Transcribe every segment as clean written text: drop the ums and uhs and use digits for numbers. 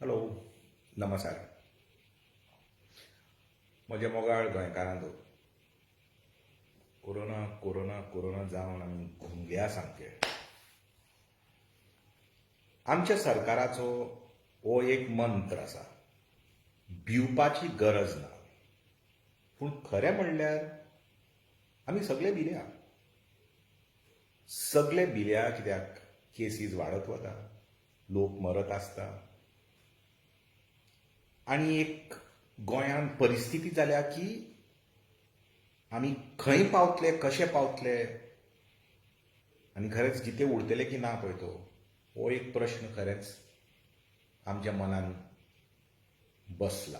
Hello, नमस्कार. म्हजे मोगाळ गोंयकारांचो कोरोना कोरोना कोरोना जावन आमी घुंगल्या सामके. आमच्या सरकाराचो हो एक मंत्र आसा, भिवपाची गरज ना. पूण खरें म्हणल्यार आमी सगळे भिल्या. सगळे भिल्या कित्याक केसीस वाडत वता, लोक मरत आसता आनी एक गोंयांत परिस्थिती जाल्या की आमी खंय पावतले, कशे पावतले आनी खरेंच जिते उरतले की ना पळय तो हो एक प्रश्न खरेंच आमच्या मनान बसला.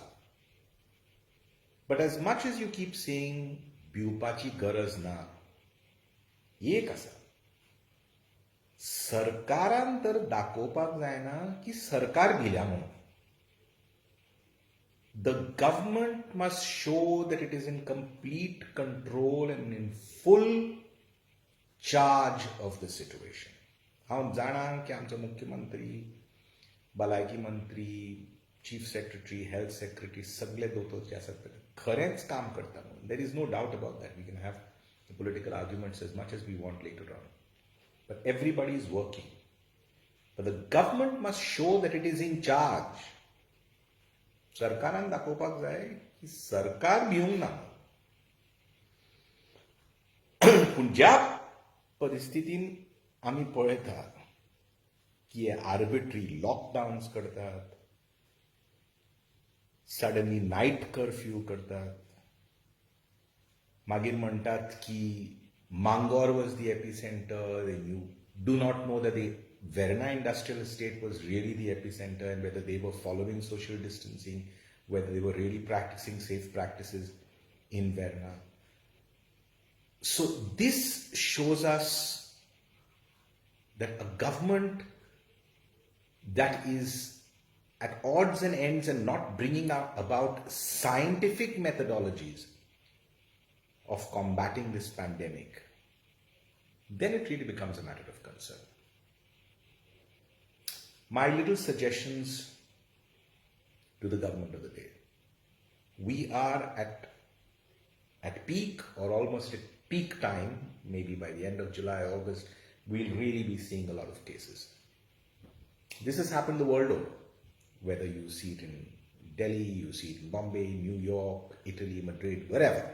But as much as you keep saying भिवपाची गरज ना, एक आसा, सरकारान तर दाखोवपाक जायना की सरकार भिल्या म्हणून. The government must show that it is in complete control and in full charge of the situation. हांव जाणा की आमचो मुख्यमंत्री, भलायकी मंत्री, चीफ सेक्रेटरी, हेल्थ सेक्रेटरी सगळे दोतोर जे आसात ते खरेंच काम करता म्हणून. There is no doubt about that. We can have the political arguments as much as we want later on. But everybody is working. But the government must show that it is in charge. सरकारान दाखोवपाक जाय की सरकार भिवंक ना. पूण ज्या परिस्थितीन आमी पळयता की हे आर्बिट्री लॉकडावन्स करतात, सडनली नायट कर्फ्यू करतात, मागीर म्हणटात की Mangor was the epicentre, you do not know that the Verna industrial estate was really the epicenter, and whether they were following social distancing, whether they were really practicing safe practices in Verna. So this shows us that a government that is at odds and ends and not bringing about scientific methodologies of combating this pandemic, then it really becomes a matter of concern. My little suggestions to the government of the day. We are at peak or almost at peak time, maybe by the end of July, August, we'll really be seeing a lot of cases. This has happened the world over, whether you see it in Delhi, you see it in Bombay, New York, Italy, Madrid, wherever.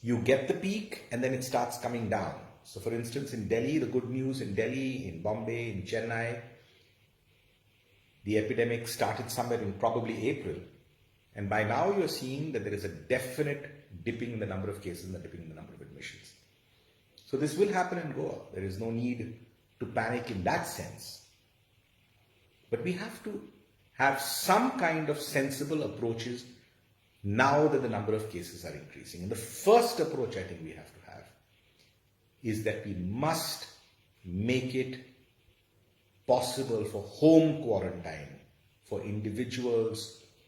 You get the peak and then it starts coming down. So for instance, in Delhi, the good news in Delhi, in Bombay, in Chennai, the epidemic started somewhere in probably April, and by now you're seeing that there is a definite dipping in the number of cases and a dipping in the number of admissions. So this will happen in Goa. There is no need to panic in that sense. But we have to have some kind of sensible approaches now that the number of cases are increasing. And the first approach I think we have to have is that we must make it possible for home quarantine for individuals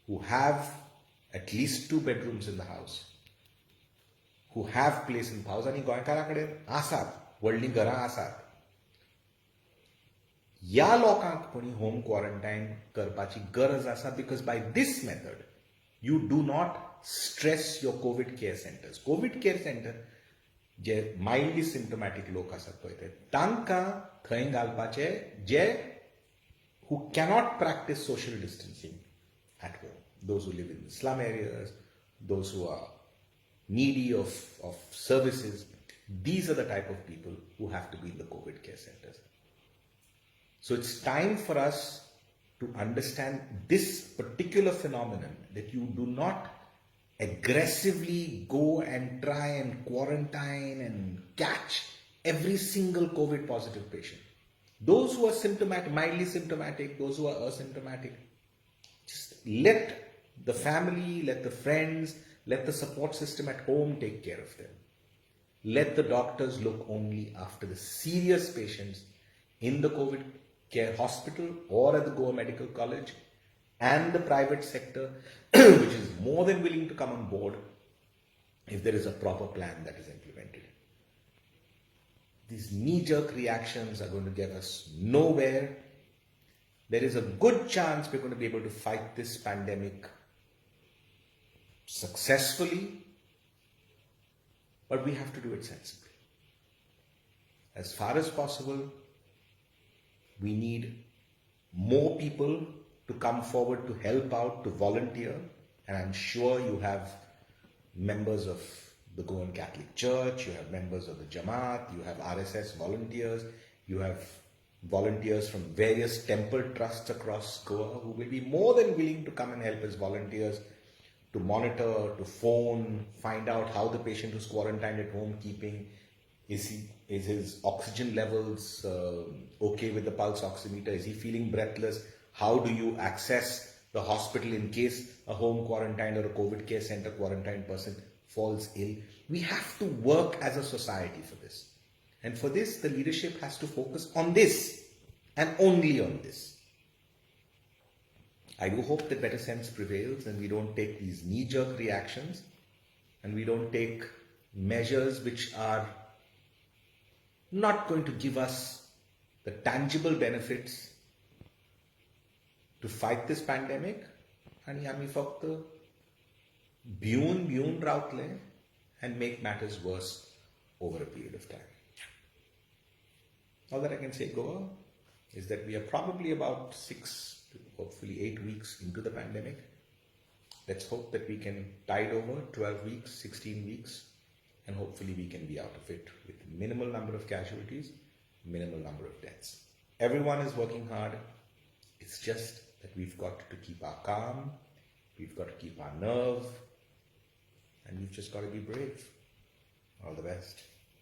who have at least 2 bedrooms in the house, who have place in the house. आणि गोंयकारां आसात, व्हडलीं घरां आसात. ह्या लोकांक कोणी home quarantine करपाची गरज आसा, because by this method you do not stress your COVID care centres. COVID care centre जे मायल्डली सिम्टमॅटीक लोक आसात पळय ते, तांकां थंय घालपाचे जे who cannot practice social distancing at home. Those who live in slum areas, those who are needy of services, these are the type of people who have to be in the COVID care centers. So it's time for us to understand this particular phenomenon, that you do not aggressively go and try and quarantine and catch every single COVID positive patient. Those who are symptomatic, mildly symptomatic, those who are asymptomatic, just let the family, let the friends, let the support system at home take care of them. Let the doctors look only after the serious patients in the COVID care hospital or at the Goa Medical College, and the private sector, which is more than willing to come on board if there is a proper plan that is implemented. These knee-jerk reactions are going to get us nowhere. there is a good chance we're going to be able to fight this pandemic successfully, but we have to do it sensibly. As far as possible, we need more people to come forward to help out, to volunteer, and I'm sure you have members of the Goan Catholic Church, you have members of the Jamaat, you have RSS volunteers, you have volunteers from various temple trusts across Goa who will be more than willing to come and help as volunteers to monitor, to phone, find out how the patient who's quarantined at home keeping. Is his oxygen levels okay with the pulse oximeter? Is he feeling breathless? How do you access the hospital in case a home quarantine or a COVID care center quarantined person falls ill? We have to work as a society for this. And for this, the leadership has to focus on this and only on this. I do hope that better sense prevails and we don't take these knee-jerk reactions and we don't take measures which are not going to give us the tangible benefits to fight this pandemic. आणि आम्ही फक्त भिवून रावतले and make matters worse over a period of time. All that I can say, Goa, is that we are probably about 6 to hopefully 8 weeks into the pandemic. Let's hope that we can tide over 12 weeks, 16 weeks, and hopefully we can be out of it with minimal number of casualties, minimal number of deaths. Everyone is working hard. It's just that we've got to keep our calm, we've got to keep our nerve, and we've just got to be brave. All the best.